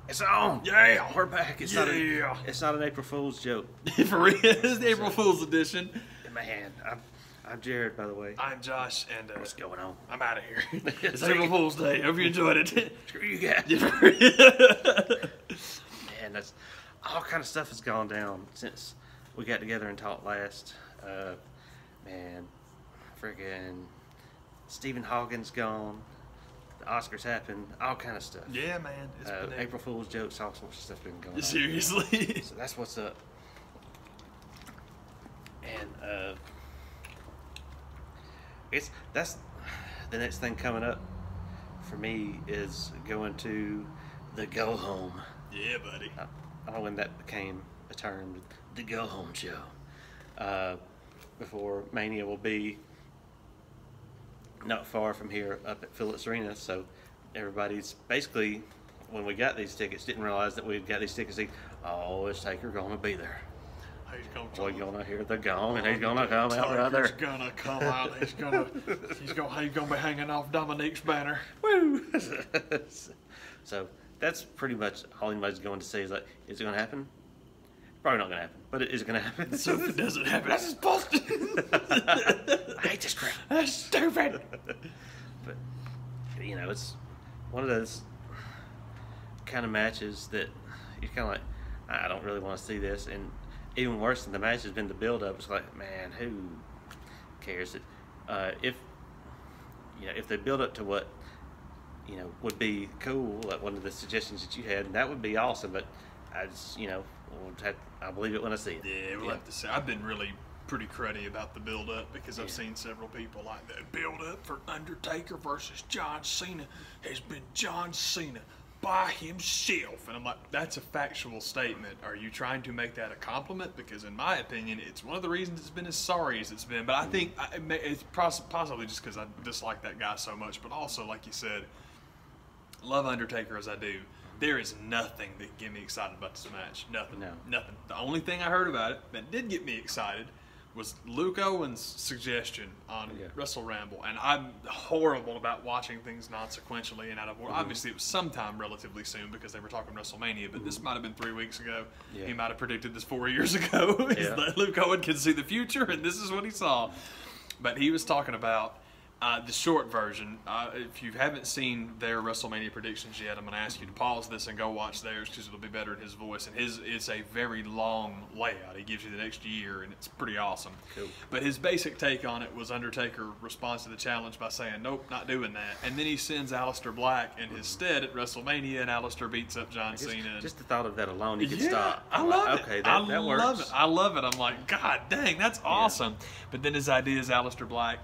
It's on. Yeah. We're back. It's not an April Fool's joke. For real, it's the April Fool's edition. Man, I'm Jared, by the way. I'm Josh, and What's going on? I'm out of here. It's April Fool's Day. Hope you enjoyed it. Screw you guys. Man, that's all kind of stuff has gone down since we got together and talked last. Man, friggin' Stephen Hawkins gone. The Oscars happened. All kind of stuff. Yeah, man. It's been April Fool's jokes, all sorts of stuff been going on. Seriously. So that's what's up. And that's the next thing coming up for me is going to the Go Home. Yeah, buddy. I don't know when that became a term, the Go Home show. Before Mania will be not far from here up at Phillips Arena, so everybody's basically, when we got these tickets, didn't realize that we'd got these tickets. Oh, is Taker gonna be there? We're gonna hear the gong, and he's gonna come out, brother. He's gonna come out. He's gonna be hanging off Dominique's banner. Woo! So that's pretty much all anybody's going to say. Is like, is it gonna happen? Probably not gonna happen, but it is gonna happen. So if it doesn't happen, that's just busted. I hate this crap. That's stupid. But you know, it's one of those kind of matches that you're kind of like, I don't really want to see this. And even worse than the match has been the build-up. It's like, man, who cares? If they build up to what would be cool, like one of the suggestions that you had, that would be awesome. But I just, I'll believe it when I see it. Yeah, we'll have to see. I've been really pretty cruddy about the build-up because I've seen several people like that. Build-up for Undertaker versus John Cena has been John Cena by himself. And I'm like, that's a factual statement. Are you trying to make that a compliment? Because in my opinion, it's one of the reasons it's been as sorry as it's been. But I think it's possibly just because I dislike that guy so much. But also, like you said, love Undertaker as I do. There is nothing that can get me excited about this match. Nothing. No. Nothing. The only thing I heard about it that did get me excited was Luke Owen's suggestion on Wrestle Ramble. And I'm horrible about watching things non-sequentially and out of order. Obviously, it was sometime relatively soon because they were talking WrestleMania, but this might have been 3 weeks ago. Yeah. He might have predicted this 4 years ago. That Luke Owen can see the future, and this is what he saw. But he was talking about the short version. If you haven't seen their WrestleMania predictions yet, I'm going to ask you to pause this and go watch theirs because it'll be better in his voice. And it's a very long layout. He gives you the next year, and it's pretty awesome. Cool. But his basic take on it was Undertaker responds to the challenge by saying, nope, not doing that. And then he sends Aleister Black in his stead at WrestleMania, and Aleister beats up John Cena. Just the thought of that alone, you could stop. I love it. Okay, that works. Love it. I love it. I'm like, God dang, that's awesome. But then his idea is Aleister Black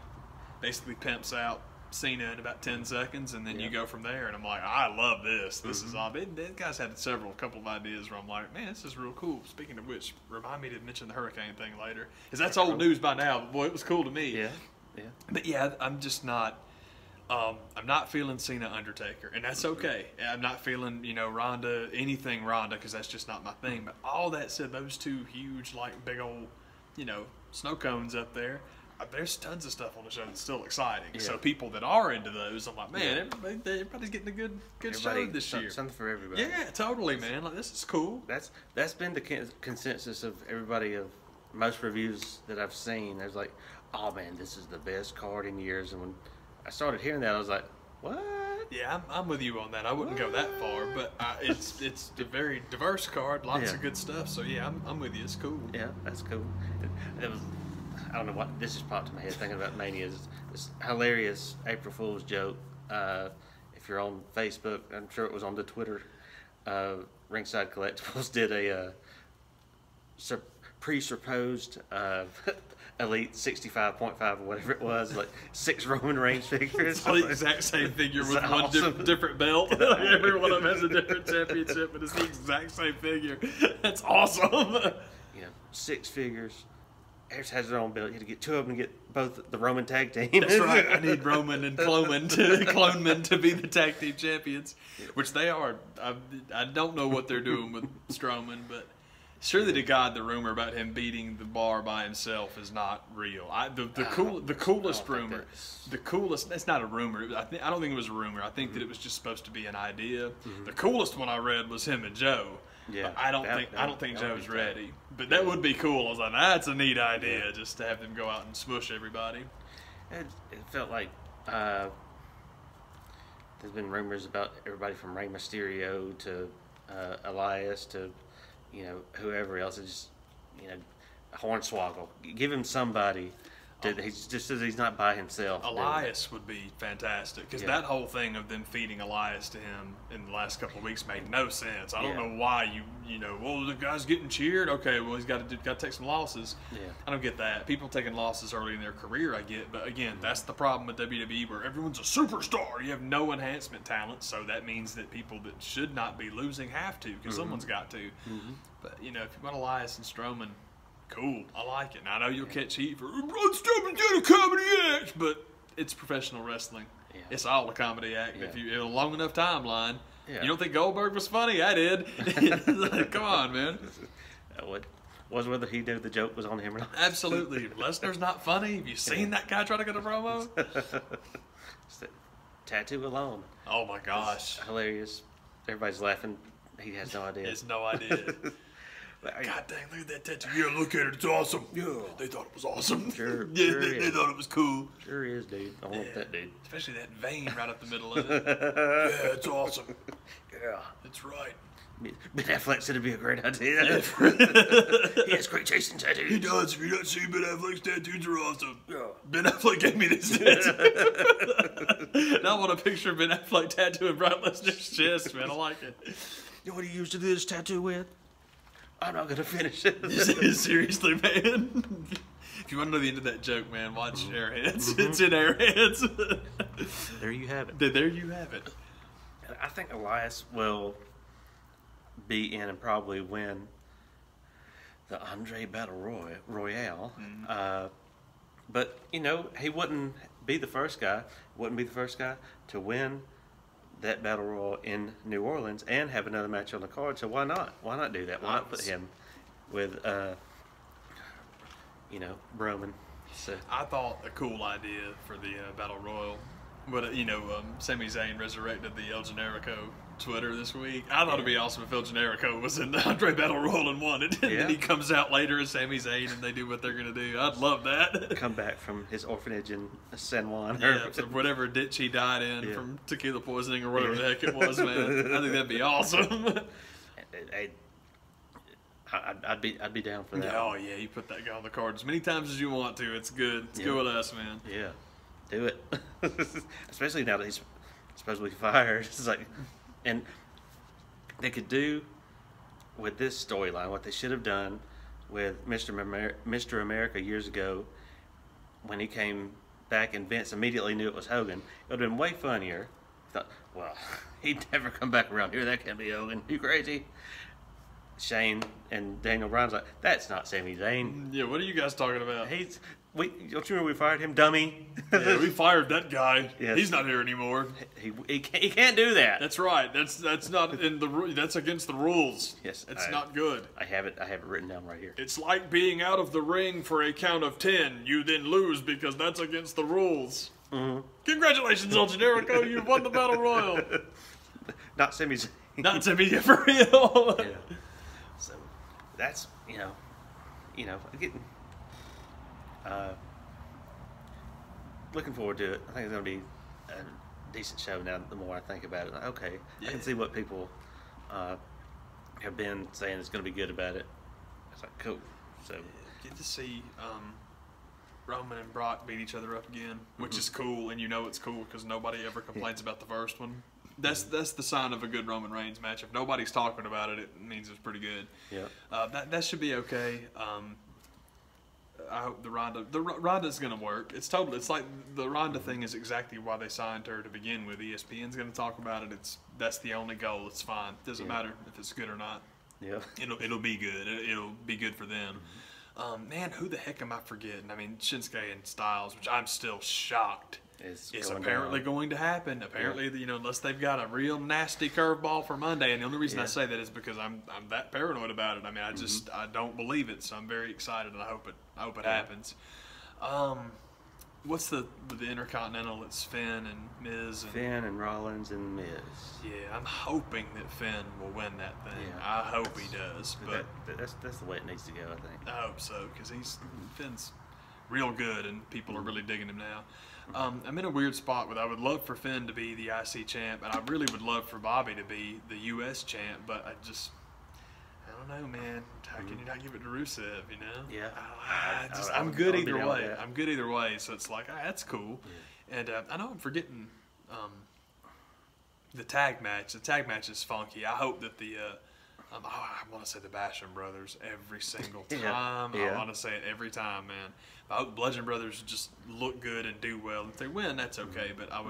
basically pimps out Cena in about 10 seconds, and then you go from there. And I'm like, I love this. This is awesome. That guy's had a couple of ideas where I'm like, man, this is real cool. Speaking of which, remind me to mention the hurricane thing later, because that's old news by now. But boy, it was cool to me. Yeah. But yeah, I'm just not. I'm not feeling Cena Undertaker, and that's okay. I'm not feeling Ronda, anything Ronda, because that's just not my thing. But all that said, those two huge, like big old, snow cones up there. There's tons of stuff on the show that's still exciting. Yeah. So people that are into those, I'm like, man, everybody's getting a good show this year. Something for everybody. Yeah, totally, man. Like, this is cool. That's been the consensus of everybody of most reviews that I've seen. There's like, oh man, this is the best card in years. And when I started hearing that, I was like, what? Yeah, I'm with you on that. I wouldn't go that far, but it's a very diverse card, lots of good stuff. So yeah, I'm with you. It's cool. Yeah, that's cool. I don't know what this just popped in my head thinking about Mania. This hilarious April Fool's joke. If you're on Facebook, I'm sure it was on the Twitter. Ringside Collectibles did a pre-supposed Elite 65.5 or whatever it was, like 6 Roman Reigns figures. It's the exact same figure with one different belt. Every one of them has a different championship, but it's the exact same figure. That's awesome. 6 figures. Each has their own belt. You had to get 2 of them to get both the Roman tag team. That's right. I need Roman and Cloneman to be the tag team champions, which they are. I don't know what they're doing with Strowman, but Surely to God, the rumor about him beating the bar by himself is not real. The coolest rumor, the coolest. That's not a rumor. I don't think it was a rumor. I think that it was just supposed to be an idea. The coolest one I read was him and Joe. Yeah, but I don't think Joe's ready. But that would be cool. I was like, that's a neat idea, just to have them go out and smush everybody. It felt like there's been rumors about everybody from Rey Mysterio to Elias to whoever else. It's just Hornswoggle. Give him somebody. He's just says he's not by himself. Elias would be fantastic because that whole thing of them feeding Elias to him in the last couple of weeks made no sense. I don't know why well, the guy's getting cheered. Okay, well he's got to take some losses. Yeah, I don't get that. People taking losses early in their career, I get, but again, that's the problem with WWE where everyone's a superstar. You have no enhancement talent, so that means that people that should not be losing have to because someone's got to. But if you want Elias and Strowman. Cool, I like it. Now, I know you'll catch heat for Braun Strowman did a comedy act, but it's professional wrestling. Yeah. It's all a comedy act. Yeah. If you have a long enough timeline, you don't think Goldberg was funny? I did. Come on, man. Was whether he knew the joke was on him or not. Absolutely. Lesnar's not funny. Have you seen that guy try to get a promo? It's the tattoo alone. Oh my gosh, it's hilarious. Everybody's laughing. He has no idea. He has no idea. God dang, look at that tattoo. Yeah, look at it. It's awesome. Yeah. They thought it was awesome. Sure. They thought it was cool. Sure is, dude. I want that, dude. Especially that vein right up the middle of it. Yeah, it's awesome. Yeah. That's right. Ben Affleck said it'd be a great idea. He has great taste in tattoos. He does. If you're not seeing Ben Affleck's tattoos are awesome. Yeah. Ben Affleck gave me this tattoo. Now I want a picture of Ben Affleck tattooing Brock Lesnar's chest, man. I like it. You know what he used to do this tattoo with? I'm not gonna finish it. Seriously, man. If you want to know the end of that joke, man, watch Airheads. It's in Airheads. There you have it. There you have it. I think Elias will be in and probably win the Andre Battle Royale. But he wouldn't be the first guy. Wouldn't be the first guy to win that Battle Royal in New Orleans and have another match on the card. So why not? Why not do that? Why not put him with Roman? So I thought a cool idea for the Battle Royal. But Sami Zayn resurrected the El Generico Twitter this week. I thought it'd be awesome if El Generico was in the Andre Battle Royal and won it. And then he comes out later as Sami Zayn and they do what they're going to do. I'd love that. Come back from his orphanage in San Juan. Yeah, whatever ditch he died in from tequila poisoning or whatever the heck it was, man. I think that'd be awesome. I'd be down for that. Oh, yeah, you put that guy on the card as many times as you want to. It's good. It's good with us, man. Yeah. Do it. Especially now that he's supposedly fired. It's like, and they could do with this storyline what they should have done with Mr. America years ago when he came back and Vince immediately knew it was Hogan. It would have been way funnier. Thought, well, he'd never come back around here. That can't be Hogan. You crazy? Shane and Daniel Bryan's like, that's not Sami Zayn. Yeah, what are you guys talking about? Don't you remember we fired him, dummy? Yeah, we fired that guy. Yes. He's not here anymore. He can't do that. That's right. That's not in the. That's against the rules. Yes, it's not good. I have it written down right here. It's like being out of the ring for a count of 10. You then lose because that's against the rules. Congratulations, El Generico. You won the Battle Royal. Not Sami Zayn. Not Sami Zayn for real. Yeah. So that's getting. Looking forward to it. I think it's going to be a decent show now. The more I think about it, okay, I can see what people have been saying is going to be good about it. It's like cool. So get to see Roman and Brock beat each other up again, which is cool, and it's cool because nobody ever complains about the first one. That's the sign of a good Roman Reigns match. If nobody's talking about it, it means it's pretty good. Yeah, that should be okay. I hope the Ronda's going to work. It's like the Ronda thing is exactly why they signed her to begin with. ESPN's going to talk about it. That's the only goal. It's fine. It doesn't matter if it's good or not. Yeah, it'll be good. It'll be good for them. Man, who the heck am I forgetting? I mean, Shinsuke and Styles, which I'm still shocked It's apparently going to happen. Apparently, unless they've got a real nasty curveball for Monday. And the only reason I say that is because I'm that paranoid about it. I mean, I don't believe it. So I'm very excited, and I hope it happens. What's the Intercontinental? It's Finn and Miz. Finn and Rollins and Miz. Yeah, I'm hoping that Finn will win that thing. Yeah, I hope he does. But that's the way it needs to go, I think. I hope so, because Finn's real good, and people are really digging him now. I'm in a weird spot with I would love for Finn to be the IC champ, and I really would love for Bobby to be the US champ, but I don't know, man. How can you not give it to Rusev, Yeah. I'm good either way. I'm good either way, so it's like, that's cool. Yeah. And I know I'm forgetting the tag match. The tag match is funky. I hope that I want to say the Basham Brothers every single time. I want to say it every time, man. I hope Bludgeon Brothers just look good and do well. If they win, that's okay. But I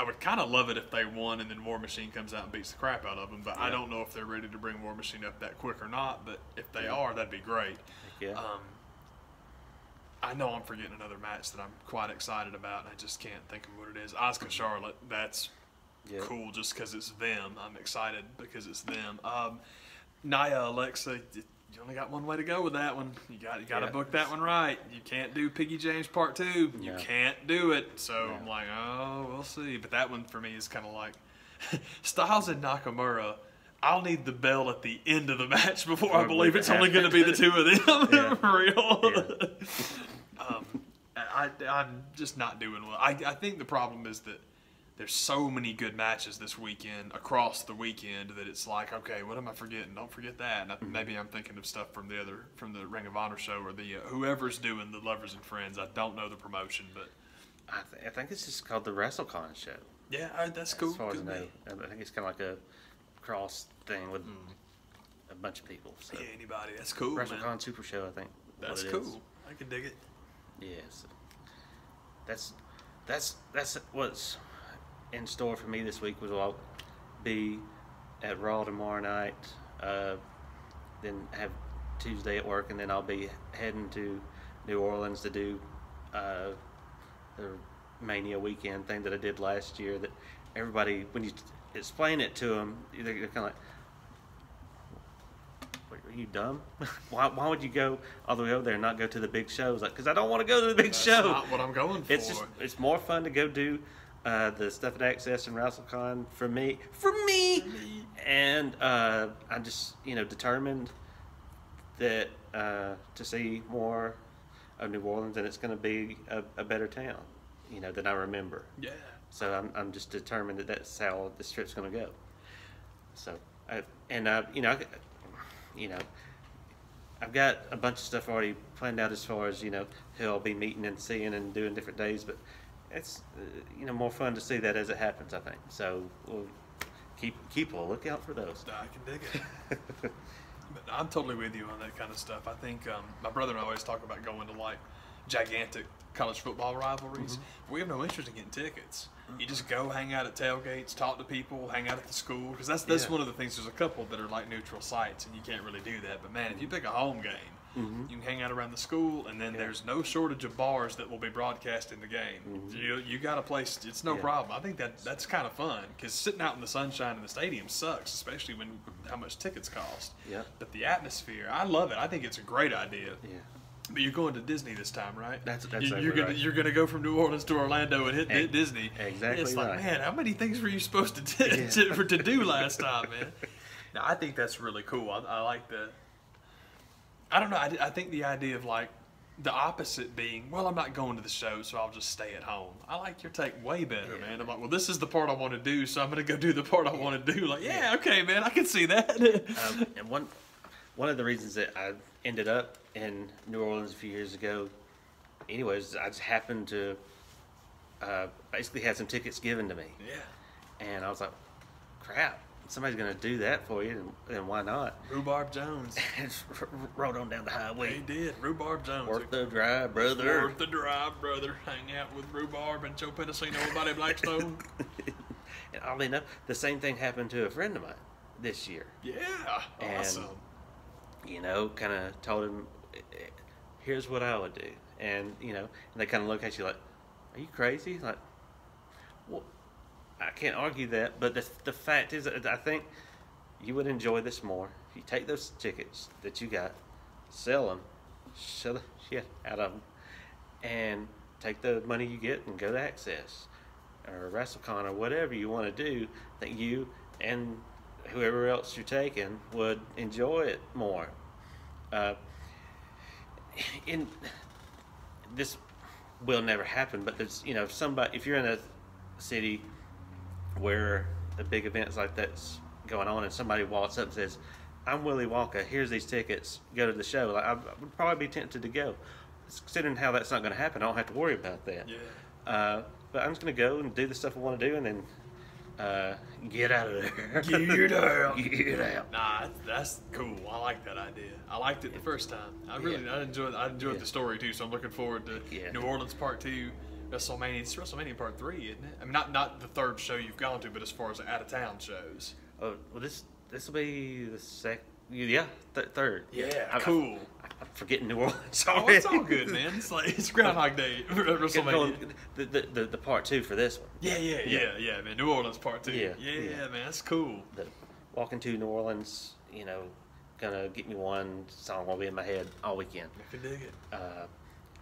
would kind of love it if they won and then War Machine comes out and beats the crap out of them. But I don't know if they're ready to bring War Machine up that quick or not. But if they are, that'd be great. Yeah. I know I'm forgetting another match that I'm quite excited about, and I just can't think of what it is. Asuka Charlotte, that's cool just because it's them. I'm excited because it's them. Nia, Alexa, you only got one way to go with that one. You got to book that one right. You can't do Piggy James Part 2. You can't do it. So I'm like, oh, we'll see. But that one for me is kind of like Styles and Nakamura. I'll need the bell at the end of the match before I believe it's only going to be the two of them. For real. I'm just not doing well. I think the problem is that there's so many good matches this weekend, across the weekend, that it's like, okay, what am I forgetting? Don't forget that. And maybe I'm thinking of stuff from the Ring of Honor show or the whoever's doing the Lovers and Friends. I don't know the promotion, but I think it's just called the WrestleCon show. Yeah, that's cool. As far as I know, I think it's kind of like a cross thing with a bunch of people. So. Yeah, anybody. That's cool. WrestleCon man. Super Show, I think. That's cool. I can dig it. Yes, that's what's in store for me this week. I'll be at Raw tomorrow night, then have Tuesday at work, and then I'll be heading to New Orleans to do the Mania weekend thing that I did last year. That everybody, when you explain it to them, they're kind of like, "Are you dumb? Why would you go all the way over there and not go to the big shows?" Like, because I don't want to go to the big show. That's not what I'm going for. It's more fun to go do the stuff at Access and WrestleCon for me, and I'm just determined that to see more of New Orleans, and it's going to be a better town, than I remember. Yeah. So I'm just determined that that's how this trip's going to go. So I've got a bunch of stuff already planned out as far as who I'll be meeting and seeing and doing different days, but it's more fun to see that as it happens, I think. So we'll keep a lookout for those. I can dig it. But I'm totally with you on that kind of stuff. I think my brother and I always talk about going to like gigantic college football rivalries. We have no interest in getting tickets. You just go hang out at tailgates, talk to people, hang out at the school, because that's one of the things. There's a couple that are like neutral sites, and you can't really do that. But man, if you pick a home game, you can hang out around the school, and then there's no shortage of bars that will be broadcasting the game. You got a place. It's no problem. I think that's kind of fun, because sitting out in the sunshine in the stadium sucks, especially when how much tickets cost. Yeah. But the atmosphere, I love it. I think it's a great idea. Yeah. But you're going to Disney this time, right? That's you're gonna go from New Orleans to Orlando and hit Disney. Exactly. It's like, man, how many things were you supposed to do last time, man? Now, I think that's really cool. I like the. I don't know. I think the idea of like the opposite being, well, I'm not going to the show, so I'll just stay at home. I like your take way better, man. I'm like, well, this is the part I want to do, so I'm gonna go do the part I want to do. Like, okay, man, I can see that. And one of the reasons that I ended up in New Orleans a few years ago, anyways, I just happened to basically had some tickets given to me. Yeah. And I was like, crap, somebody's going to do that for you, then why not? Rhubarb Jones. And just rode on down the highway. He did. Rhubarb Jones. Worth the drive, brother. Worth the drive, brother. Hang out with Rhubarb and Joe Pedicino and Buddy Blackstone. And oddly enough, the same thing happened to a friend of mine this year. Yeah. And, awesome. Kind of told him, here's what I would do. And, and they kind of look at you like, are you crazy? Like, I can't argue that. But the fact is, that I think you would enjoy this more. If you take those tickets that you got, sell them, sell the shit out of them, and take the money you get and go to Access or WrestleCon or whatever you want to do. That you and whoever else you're taking would enjoy it more. In this will never happen, but there's somebody, if you're in a city where the big events like that's going on, and somebody walks up and says, "I'm Willie Wonka. Here's these tickets. Go to the show." Like, I would probably be tempted to go. Considering how that's not going to happen, I don't have to worry about that. Yeah. But I'm just going to go and do the stuff I want to do, and then get out of there. Get out. Get out. Nah, that's cool. I like that idea. I liked it the first time. I enjoyed the story too. So I'm looking forward to New Orleans Part 2, WrestleMania. It's WrestleMania Part 3, isn't it? I mean, not the third show you've gone to, but as far as out of town shows. Oh, well, this will be the second. Yeah, third. Yeah, cool. I'm forgetting New Orleans. Oh, it's all good, man. It's Groundhog Day. WrestleMania. The part 2 for this one. Yeah, man. New Orleans Part 2. Yeah, man. That's cool. Walking to New Orleans, gonna get me one song will be in my head all weekend. I can dig it.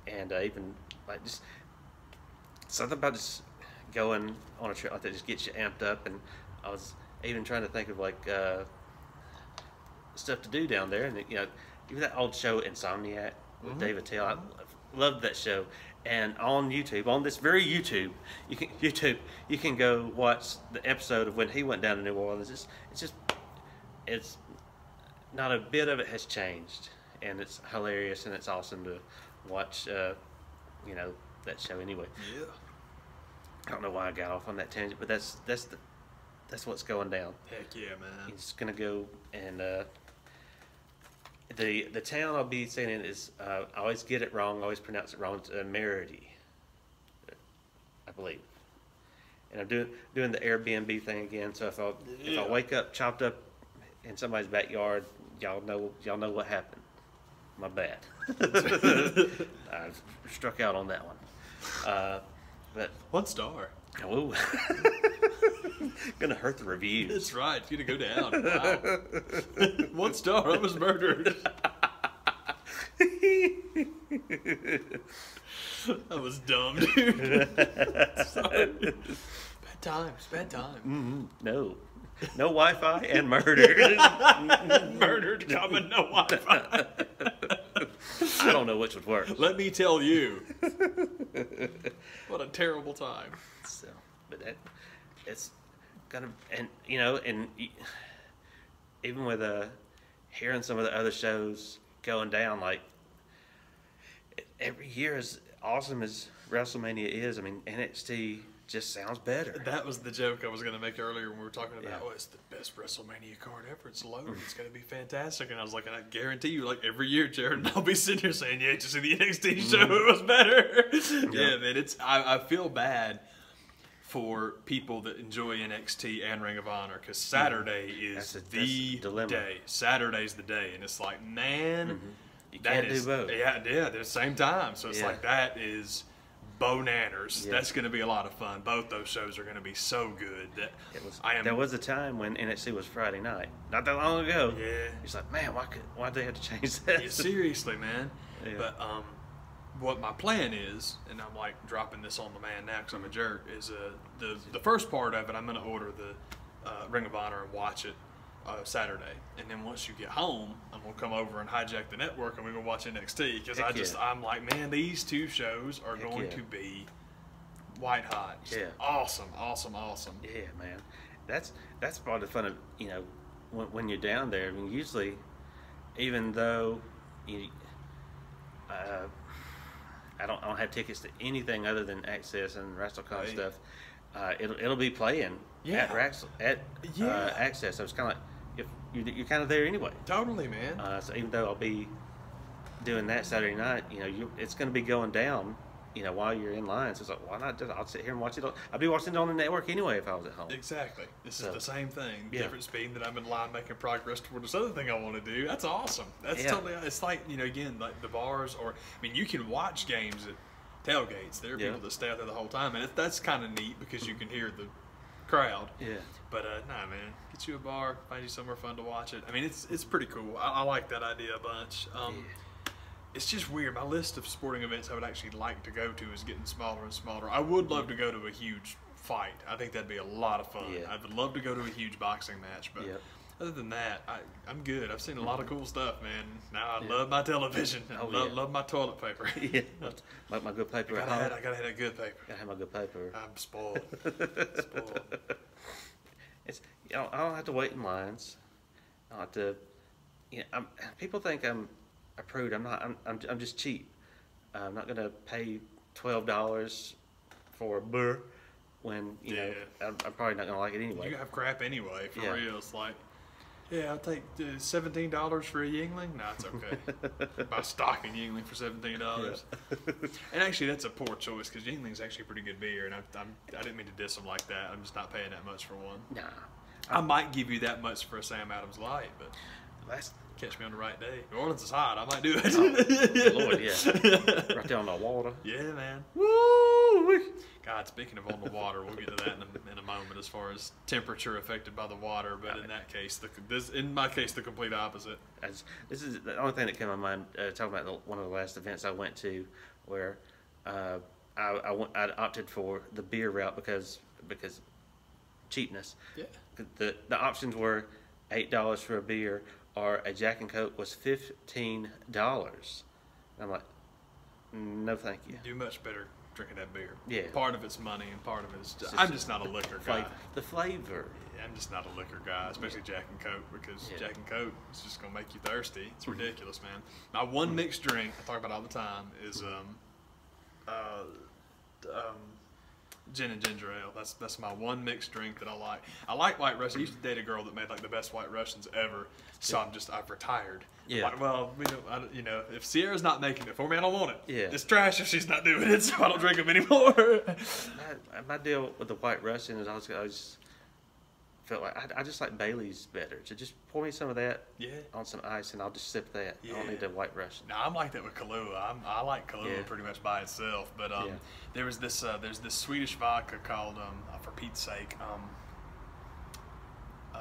And even like just something about just going on a trip like that just gets you amped up. And I was even trying to think of like stuff to do down there, and even that old show Insomniac with David Tell. I loved that show. And on YouTube, on this very YouTube, you can go watch the episode of when he went down to New Orleans. It's not a bit of it has changed, and it's hilarious and it's awesome to watch. That show anyway. Yeah. I don't know why I got off on that tangent, but that's what's going down. Heck yeah, man. He's gonna go and the town I'll be staying in is I always get it wrong, always pronounce it wrong. It's Merity, I believe. And I'm doing the Airbnb thing again. So if I wake up chopped up in somebody's backyard, y'all know what happened. My bad. I've struck out on that one. But 1 star. Oh, gonna hurt the reviews. That's right. It's gonna go down. Wow. 1 star. I was murdered. That was dumb, dude. Sorry. Bad times. Bad time. No Wi-Fi and murdered. Murdered, coming, no Wi-Fi. I don't know which would work. Let me tell you. What a terrible time. So, but it's gonna, and even with hearing some of the other shows going down, like every year, as awesome as WrestleMania is, I mean, NXT just sounds better. That was the joke I was going to make earlier when we were talking about, it's the best WrestleMania card ever. It's loaded. It's going to be fantastic. And I was like, I guarantee you, like every year, Jared, I'll be sitting here saying, yeah, just see the NXT show, it was better. Yeah, man, I feel bad for people that enjoy NXT and Ring of Honor, because Saturday is the day. Saturday's the day. And it's like, man, you can't do both. Yeah, at the same time. So it's like, that is bonanners. Yeah. That's going to be a lot of fun. Both those shows are going to be so good. There was a time when NXT was Friday night, not that long ago. Yeah, it's like, man, why'd they have to change that? Yeah, seriously, man. Yeah. But what my plan is, and I'm like dropping this on the man now because I'm a jerk, is the first part of it, I'm going to order the Ring of Honor and watch it Saturday, and then once you get home, I'm gonna come over and hijack the network, and we're gonna watch NXT, because I'm like, man, these two shows are going to be white hot. Yeah, awesome. Yeah, man, that's part of the fun of when you're down there. I mean, usually, even though I don't have tickets to anything other than Access and WrestleCon stuff, it'll be playing at Access. So it's kind of like, if you're kind of there anyway. Totally, man. So even though I'll be doing that Saturday night, it's going to be going down, while you're in line. So it's like, why not I'll sit here and watch it. I'd be watching it on the network anyway if I was at home. Exactly. This is the same thing. Yeah. Different speed that I'm in line making progress toward this other thing I want to do. That's awesome. That's totally. It's like, again, like the bars, or I mean, you can watch games at tailgates. There are people that stay out there the whole time, and that's kind of neat because you can hear the crowd. Yeah. But nah, man, get you a bar, find you somewhere fun to watch it. I mean, it's pretty cool. I like that idea a bunch. It's just weird. My list of sporting events I would actually like to go to is getting smaller and smaller. I would love to go to a huge fight. I think that'd be a lot of fun. Yeah. I would love to go to a huge boxing match, but other than that, I'm good. I've seen a lot of cool stuff, man. Now I love my television. I love my toilet paper. Yeah. My good paper. I gotta have that good paper. Gotta have my good paper. I'm spoiled. It's I don't have to wait in lines. I don't have to. People think I'm a prude. I'm not. I'm just cheap. I'm not gonna pay $12 for a burr when you know I'm probably not gonna like it anyway. You have crap anyway, for real. It's like, I'll take $17 for a Yingling. No, it's okay. Buy stock in Yingling for $17. Yeah. And actually, that's a poor choice because Yingling's actually a pretty good beer, and I didn't mean to diss them like that. I'm just not paying that much for one. Nah. I might give you that much for a Sam Adams Light, but that's catch me on the right day. New Orleans is hot. I might do it. Good Lord, yeah. Right there on the water. Yeah, man. Woo! God, speaking of on the water, we'll get to that in a moment as far as temperature affected by the water. But in that case, in my case, the complete opposite. This is the only thing that came to my mind talking about one of the last events I went to where I opted for the beer route because cheapness. Yeah. The options were $8 for a beer, or a Jack and Coke was $15. I'm like, no, thank you. You do much better drinking that beer. Yeah. Part of it's money, and part of it is I'm just not a liquor guy. The flavor. Yeah, I'm just not a liquor guy, especially Jack and Coke, because Jack and Coke is just gonna make you thirsty. It's ridiculous, man. My one mixed drink I talk about all the time is gin and ginger ale. That's my one mixed drink that I like. I like White Russian. I used to date a girl that made like the best White Russians ever. So I've retired. Yeah. Like, well, if Sierra's not making it for me, I don't want it. Yeah. It's trash if she's not doing it, so I don't drink them anymore. my deal with the White Russian is I just felt like I just like Bailey's better. So just pour me some of that on some ice, and I'll just sip that. Yeah. I don't need the White Russian. No, I'm like that with Kahlua. I like Kahlua pretty much by itself. But there's this Swedish vodka called for Pete's sake,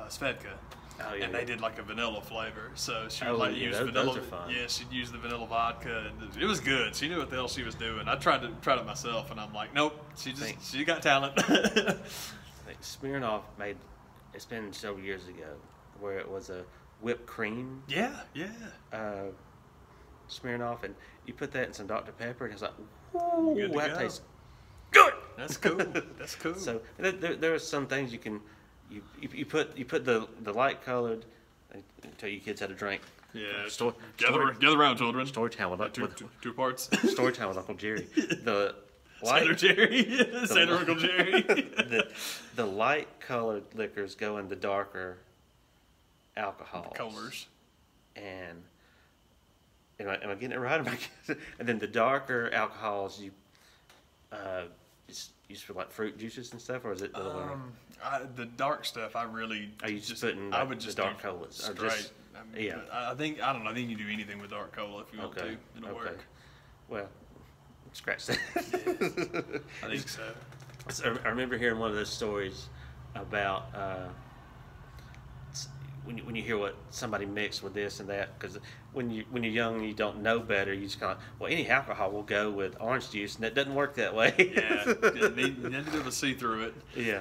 Svedka. Oh, yeah, and they did like a vanilla flavor, so she would use vanilla. Those are fun. Yeah, she'd use the vanilla vodka, and it was good. She knew what the hell she was doing. I tried it myself, and I'm like, nope. She got talent. I think Smirnoff made. It's been several years ago where it was a whipped cream. Yeah. Smirnoff, and you put that in some Dr. Pepper, and it's like, ooh, that tastes good. That's cool. That's cool. So there are some things you can. You put the light colored. Tell you kids how to drink. Yeah. Gather around, children. Story time with two parts. Story time with Uncle Jerry. The light Sailor Jerry. Sailor Uncle Jerry. the light colored liquors go in the darker alcohols. Colors. And am I getting it right? And then the darker alcohols you just use for like fruit juices and stuff, or is it the other way? The dark stuff, I really. Are you just putting? I would just the dark colas. Straight. I think I don't know. I think you do anything with dark cola if you want to. It'll work. Well, scratch that. Yeah, I think so. I remember hearing one of those stories about when you hear what somebody mixed with this and that, because when you're young and you don't know better, you just kind of, well, any alcohol will go with orange juice, and it doesn't work that way. You need to be able to see through it. Yeah.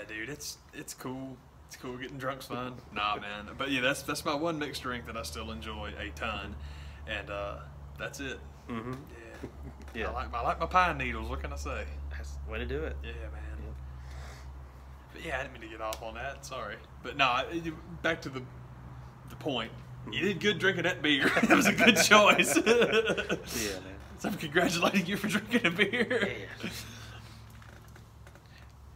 Dude, it's cool. It's cool. Getting drunk's fun. Nah, man. But yeah, that's my one mixed drink that I still enjoy a ton, and that's it. Mm-hmm. Yeah. I like my pine needles. What can I say? That's the way to do it. Yeah, man. But yeah, I didn't mean to get off on that. Sorry. But no, back to the point. You did good drinking that beer. That was a good choice. Yeah, man. So I'm congratulating you for drinking a beer. Yeah.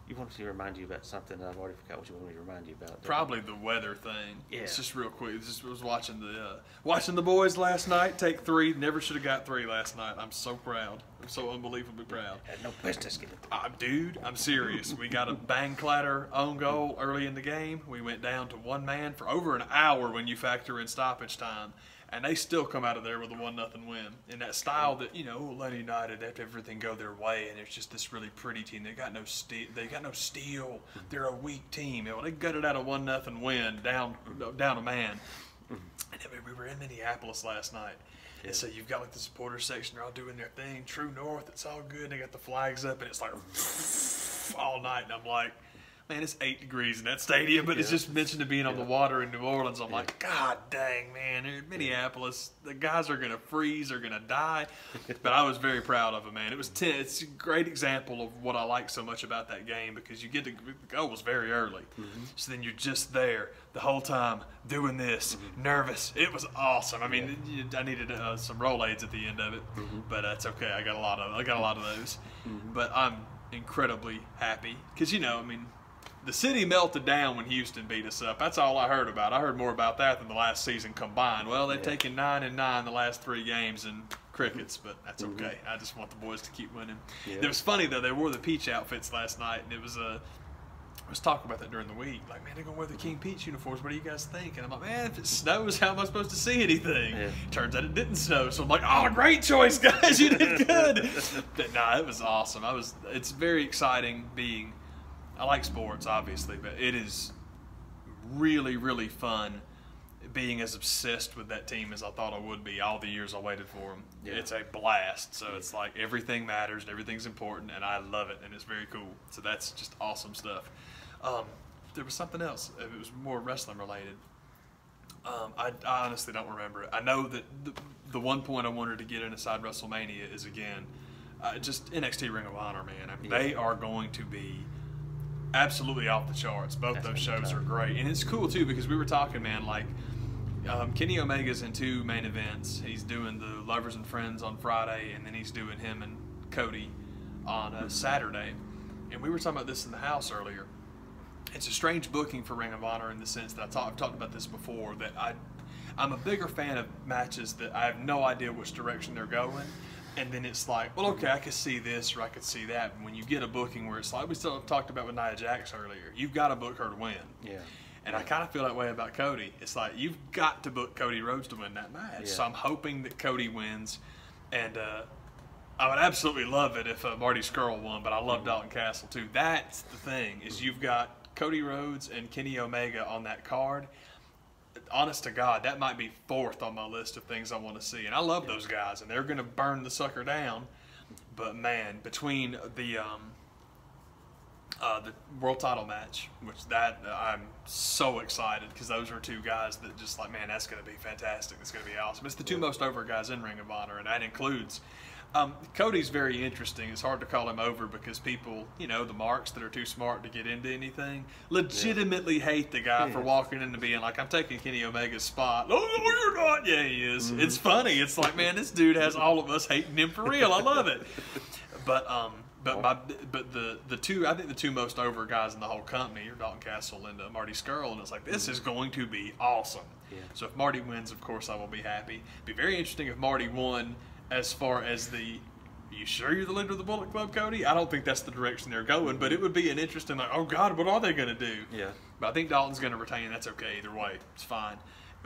You want me to remind you about something that I've already forgot what you want me to remind you about. Probably the weather thing. Yeah. It's just real quick. I was watching the boys last night take 3. Never should have got 3 last night. I'm so proud. I'm so unbelievably proud. Had no business getting. Dude, I'm serious. We got a bang clatter own goal early in the game. We went down to 1 man for over an hour when you factor in stoppage time. and they still come out of there with a 1-0 win. In that style that, you know, Atlanta United, they have to everything go their way, and it's just this really pretty team. They got no steel. They're a weak team. Well, they gutted out a 1-0 win down a man. And then we were in Minneapolis last night. Yeah. And so you've got like the supporter section, they're all doing their thing, True North, it's all good. They got the flags up, and it's like all night. And I'm like, man, it's 8 degrees in that stadium, but it's just mentioned to being on the water in New Orleans. I'm like, God dang, man, in Minneapolis, the guys are going to freeze, they're going to die. But I was very proud of it, man. It's a great example of what I like so much about that game, because you get to, the goal was very early. So then you're just there the whole time doing this, nervous. It was awesome. I mean, I needed some Rolaids at the end of it, but that's okay. I got a lot of those. But I'm incredibly happy because, you know, I mean, the city melted down when Houston beat us up. That's all I heard about. I heard more about that than the last season combined. Well, they've taken 9-9 the last 3 games and crickets, but that's okay. I just want the boys to keep winning. It was funny, though. They wore the peach outfits last night, and it was I was talking about that during the week. Like, man, they're going to wear the King Peach uniforms. What do you guys think? And I'm like, man, if it snows, how am I supposed to see anything? Turns out it didn't snow. So I'm like, oh, great choice, guys. You did good. But, nah, it was awesome. It's very exciting being – I like sports, obviously, but it is really, really fun being as obsessed with that team as I thought I would be all the years I waited for them. It's a blast. So it's like everything matters and everything's important, and I love it, and it's very cool. So that's just awesome stuff. There was something else. It was more wrestling related. I honestly don't remember it. I know that the one point I wanted to get inside Wrestlemania is, again, just NXT Ring of Honor, man. I mean, they are going to be absolutely off the charts. Both those shows are great. And it's cool, too, because we were talking, man, like, Kenny Omega's in 2 main events. He's doing the Lovers and Friends on Friday, and then he's doing him and Cody on Saturday. And we were talking about this in the house earlier. It's a strange booking for Ring of Honor in the sense that I've talked about this before, that I'm a bigger fan of matches that I have no idea which direction they're going. And then it's like, well, okay, I could see this or I could see that. And when you get a booking where it's like, we still talked about with Nia Jax earlier, you've got to book her to win. And I kind of feel that way about Cody. It's like, you've got to book Cody Rhodes to win that match. So I'm hoping that Cody wins. And I would absolutely love it if Marty Scurll won, but I love Dalton Castle too. That's the thing, is you've got Cody Rhodes and Kenny Omega on that card. Honest to God, that might be 4th on my list of things I want to see. And I love those guys, and they're going to burn the sucker down. But, man, between the world title match, which I'm so excited, because those are 2 guys that just like, man, that's going to be fantastic. That's going to be awesome. It's the 2 most over guys in Ring of Honor, and that includes Cody's very interesting. It's hard to call him over because people, you know, the marks that are too smart to get into anything, legitimately hate the guy for walking in and being like, I'm taking Kenny Omega's spot. Oh, no, you're not. Yeah, he is. It's funny. It's like, man, this dude has all of us hating him for real. I love it. But the 2, I think the 2 most over guys in the whole company are Dalton Castle and Marty Scurll, and it's like, this is going to be awesome. So if Marty wins, of course, I will be happy. It'd be very interesting if Marty won. As far as you sure you're the leader of the Bullet Club, Cody? I don't think that's the direction they're going, but it would be an interesting, like, oh, God, what are they going to do? But I think Dalton's going to retain. That's okay either way. It's fine.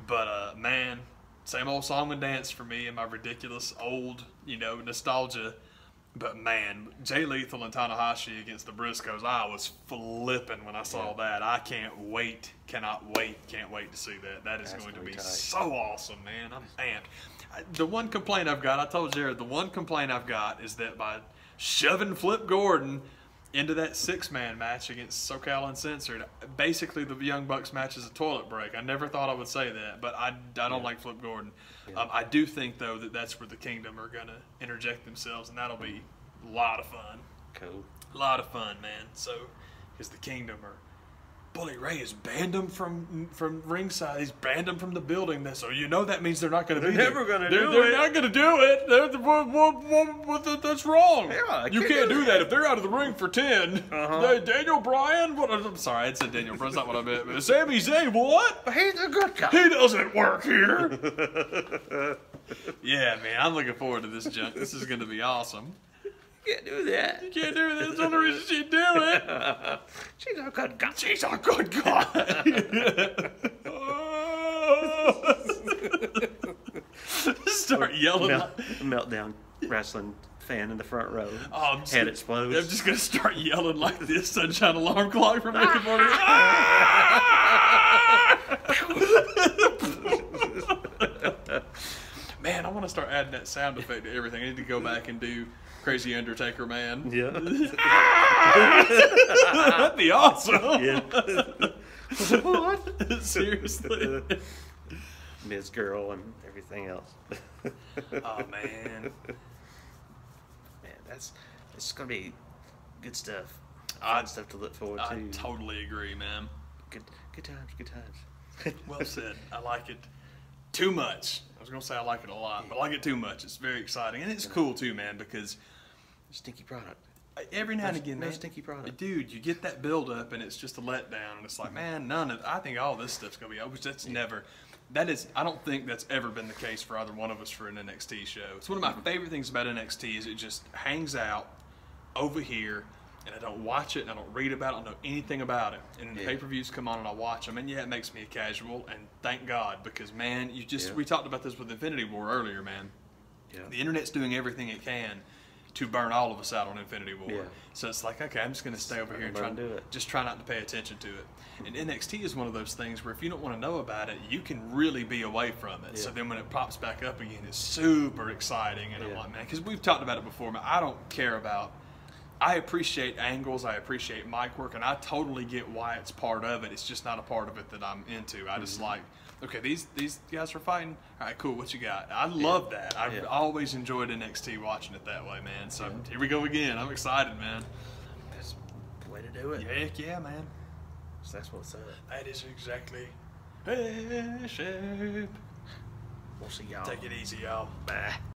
But, man, same old song and dance for me and my ridiculous old, you know, nostalgia. But, man, Jay Lethal and Tanahashi against the Briscoes, I was flipping when I saw that. I can't wait to see that. That is going to be so awesome, man. I'm amped. The one complaint I've got, I told Jared, the one complaint I've got is that by shoving Flip Gordon into that 6-man match against SoCal Uncensored, basically the Young Bucks match is a toilet break. I never thought I would say that, but I don't like Flip Gordon. I do think, though, that that's where the Kingdom are going to interject themselves, and that'll be a lot of fun. Cool. A lot of fun, man. So, because the Kingdom are... Bully Ray has banned them from ringside. He's banned them from the building. So you know that means they're not going to be there. They're never going to do it. They're not going to do it. That's wrong. Yeah, you can't do that. If they're out of the ring for 10. Daniel Bryan? I'm sorry, I said Daniel Bryan. That's not what I meant. But Sami Zayn, what? He's a good guy. He doesn't work here. Yeah, man, I'm looking forward to this junk. This is going to be awesome. You can't do that. You can't do that. That's the only reason she'd do it. She's a good guy. She's a good guy. yelling. Meltdown wrestling fan in the front row. Oh, Head explodes. I'm just gonna start yelling like this Sunshine Alarm Clock from Rick and Morty. Man, I want to start adding that sound effect to everything. I need to go back and do Crazy Undertaker Man. Yeah. That'd be awesome. Yeah. What? Seriously. Ms. Girl and everything else. Oh man. Man, it's gonna be good stuff. Fun stuff to look forward to. I totally agree, man. Good times. Well said. I like it too much. I was gonna say I like it a lot, but I like it too much. It's very exciting, and it's cool too, man. Because stinky product. Every now and again, no man, stinky product. Dude, you get that build up, and it's just a letdown, and it's like, man, I think all this stuff's gonna be. Which that's never. That is, I don't think that's ever been the case for either one of us for an NXT show. It's one of my favorite things about NXT is it just hangs out over here, and I don't watch it, and I don't read about it, I don't know anything about it. And then the pay-per-views come on, and I watch them, and yeah, it makes me a casual, and thank God, because, man, we talked about this with Infinity War earlier, man. Yeah. The internet's doing everything it can to burn all of us out on Infinity War. Yeah. So it's like, okay, I'm just going to stay over here and try not to pay attention to it. And NXT is one of those things where if you don't want to know about it, you can really be away from it. Yeah. So then when it pops back up again, it's super exciting. And I'm like, man, because we've talked about it before, man, I don't care about... I appreciate angles, I appreciate mic work, and I totally get why it's part of it. It's just not a part of it that I'm into. I just like, okay, these guys are fighting. All right, cool, what you got? I love that. I've always enjoyed NXT watching it that way, man. So here we go again. I'm excited, man. That's the way to do it. Heck yeah, man. So that's what's up. That is exactly. Hey, shape. We'll see y'all. Take it easy, y'all. Bye.